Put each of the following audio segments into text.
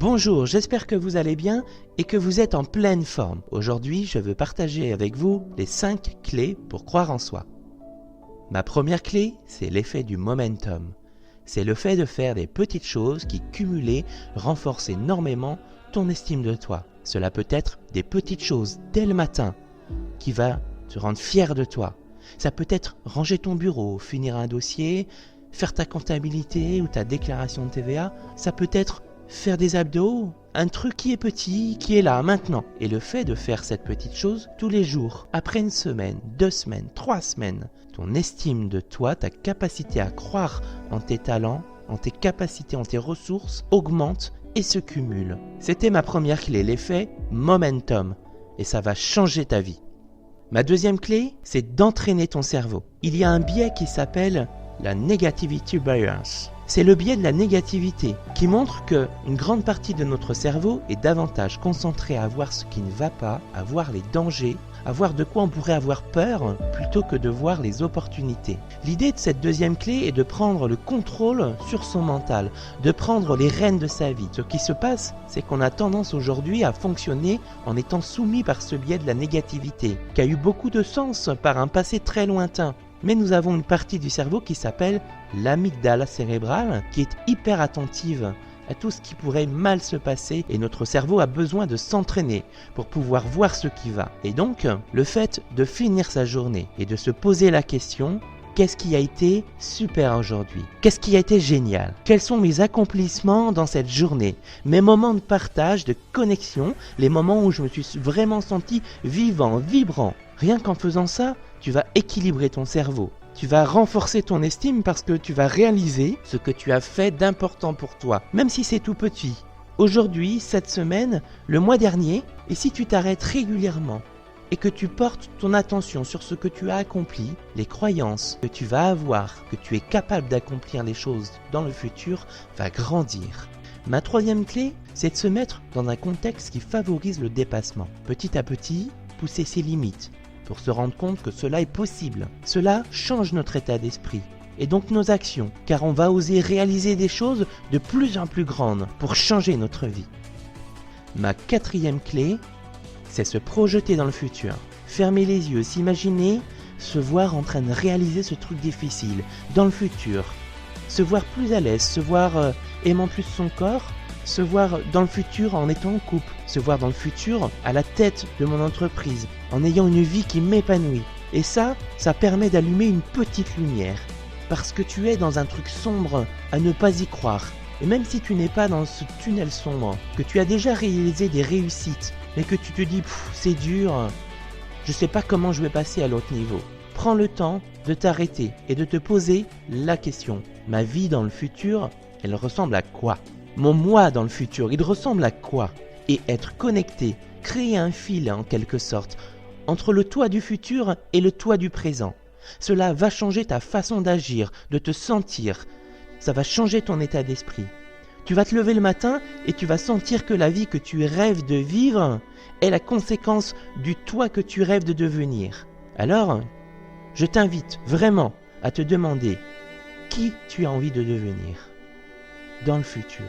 Bonjour, j'espère que vous allez bien et que vous êtes en pleine forme. Aujourd'hui, je veux partager avec vous les 5 clés pour croire en soi. Ma première clé, c'est l'effet du momentum. C'est le fait de faire des petites choses qui, cumulées, renforcent énormément ton estime de toi. Cela peut être des petites choses dès le matin qui va te rendre fier de toi. Ça peut être ranger ton bureau, finir un dossier, faire ta comptabilité ou ta déclaration de TVA. Ça peut être faire des abdos, un truc qui est petit, qui est là, maintenant. Et le fait de faire cette petite chose tous les jours, après une semaine, 2 semaines, 3 semaines, ton estime de toi, ta capacité à croire en tes talents, en tes capacités, en tes ressources, augmente et se cumule. C'était ma première clé, l'effet momentum. Et ça va changer ta vie. Ma deuxième clé, c'est d'entraîner ton cerveau. Il y a un biais qui s'appelle la negativity bias. C'est le biais de la négativité qui montre qu'une grande partie de notre cerveau est davantage concentrée à voir ce qui ne va pas, à voir les dangers, à voir de quoi on pourrait avoir peur plutôt que de voir les opportunités. L'idée de cette deuxième clé est de prendre le contrôle sur son mental, de prendre les rênes de sa vie. Ce qui se passe, c'est qu'on a tendance aujourd'hui à fonctionner en étant soumis par ce biais de la négativité, qui a eu beaucoup de sens par un passé très lointain. Mais nous avons une partie du cerveau qui s'appelle l'amygdale cérébrale, qui est hyper attentive à tout ce qui pourrait mal se passer, et notre cerveau a besoin de s'entraîner pour pouvoir voir ce qui va. Et donc, le fait de finir sa journée et de se poser la question: qu'est-ce qui a été super aujourd'hui? Qu'est-ce qui a été génial? Quels sont mes accomplissements dans cette journée? Mes moments de partage, de connexion, les moments où je me suis vraiment senti vivant, vibrant. Rien qu'en faisant ça, tu vas équilibrer ton cerveau. Tu vas renforcer ton estime parce que tu vas réaliser ce que tu as fait d'important pour toi, même si c'est tout petit. Aujourd'hui, cette semaine, le mois dernier, et si tu t'arrêtes régulièrement et que tu portes ton attention sur ce que tu as accompli, les croyances que tu vas avoir, que tu es capable d'accomplir les choses dans le futur, va grandir. Ma troisième clé, c'est de se mettre dans un contexte qui favorise le dépassement. Petit à petit, pousser ses limites pour se rendre compte que cela est possible. Cela change notre état d'esprit et donc nos actions, car on va oser réaliser des choses de plus en plus grandes pour changer notre vie. Ma quatrième clé, c'est se projeter dans le futur. Fermer les yeux, s'imaginer, se voir en train de réaliser ce truc difficile dans le futur. Se voir plus à l'aise, se voir aimant plus son corps, se voir dans le futur en étant en couple, se voir dans le futur à la tête de mon entreprise, en ayant une vie qui m'épanouit. Et ça permet d'allumer une petite lumière, parce que tu es dans un truc sombre à ne pas y croire. Et même si tu n'es pas dans ce tunnel sombre, que tu as déjà réalisé des réussites, mais que tu te dis « c'est dur, je sais pas comment je vais passer à l'autre niveau », prends le temps de t'arrêter et de te poser la question. Ma vie dans le futur, elle ressemble à quoi ? Mon moi dans le futur, il ressemble à quoi? Et être connecté, créer un fil en quelque sorte, entre le toi du futur et le toi du présent. Cela va changer ta façon d'agir, de te sentir. Ça va changer ton état d'esprit. Tu vas te lever le matin et tu vas sentir que la vie que tu rêves de vivre est la conséquence du toi que tu rêves de devenir. Alors, je t'invite vraiment à te demander qui tu as envie de devenir dans le futur.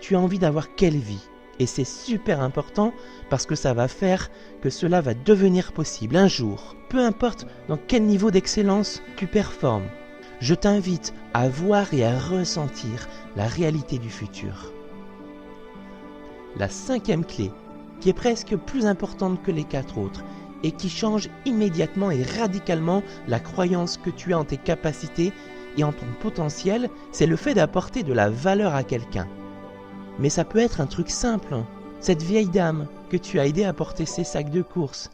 Tu as envie d'avoir quelle vie? Et c'est super important parce que ça va faire que cela va devenir possible un jour. Peu importe dans quel niveau d'excellence tu performes, je t'invite à voir et à ressentir la réalité du futur. La cinquième clé, qui est presque plus importante que les 4 autres et qui change immédiatement et radicalement la croyance que tu as en tes capacités et en ton potentiel, c'est le fait d'apporter de la valeur à quelqu'un. Mais ça peut être un truc simple. Cette vieille dame que tu as aidé à porter ses sacs de course.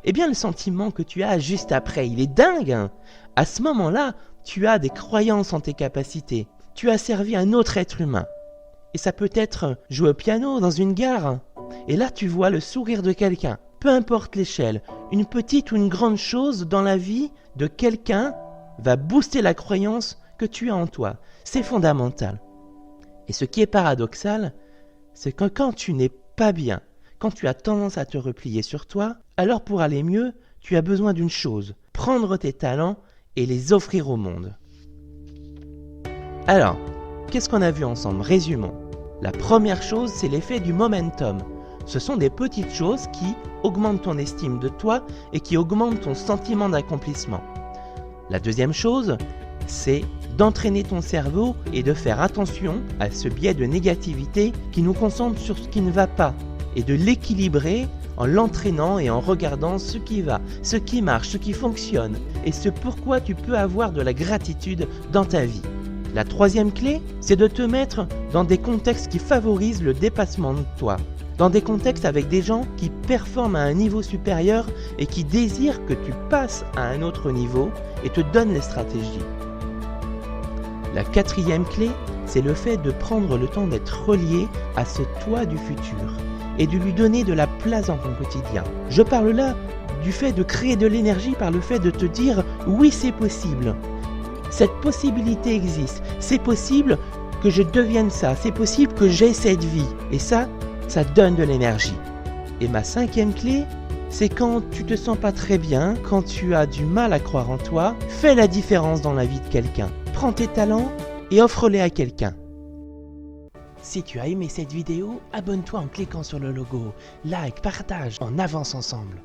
Eh bien, le sentiment que tu as juste après, il est dingue. À ce moment-là, tu as des croyances en tes capacités. Tu as servi un autre être humain. Et ça peut être jouer au piano dans une gare. Et là, tu vois le sourire de quelqu'un. Peu importe l'échelle, une petite ou une grande chose dans la vie de quelqu'un va booster la croyance que tu as en toi. C'est fondamental. Et ce qui est paradoxal, c'est que quand tu n'es pas bien, quand tu as tendance à te replier sur toi, alors pour aller mieux, tu as besoin d'une chose, prendre tes talents et les offrir au monde. Alors, qu'est-ce qu'on a vu ensemble? Résumons. La première chose, c'est l'effet du momentum. Ce sont des petites choses qui augmentent ton estime de toi et qui augmentent ton sentiment d'accomplissement. La deuxième chose, c'est d'entraîner ton cerveau et de faire attention à ce biais de négativité qui nous concentre sur ce qui ne va pas et de l'équilibrer en l'entraînant et en regardant ce qui va, ce qui marche, ce qui fonctionne et ce pourquoi tu peux avoir de la gratitude dans ta vie. La troisième clé, c'est de te mettre dans des contextes qui favorisent le dépassement de toi, dans des contextes avec des gens qui performent à un niveau supérieur et qui désirent que tu passes à un autre niveau et te donnent les stratégies. La quatrième clé, c'est le fait de prendre le temps d'être relié à ce toi du futur et de lui donner de la place dans ton quotidien. Je parle là du fait de créer de l'énergie par le fait de te dire « oui, c'est possible ». Cette possibilité existe. C'est possible que je devienne ça. C'est possible que j'aie cette vie. Et ça donne de l'énergie. Et ma cinquième clé, c'est quand tu te sens pas très bien, quand tu as du mal à croire en toi, fais la différence dans la vie de quelqu'un. Prends tes talents et offre-les à quelqu'un. Si tu as aimé cette vidéo, abonne-toi en cliquant sur le logo. Like, partage, on avance ensemble.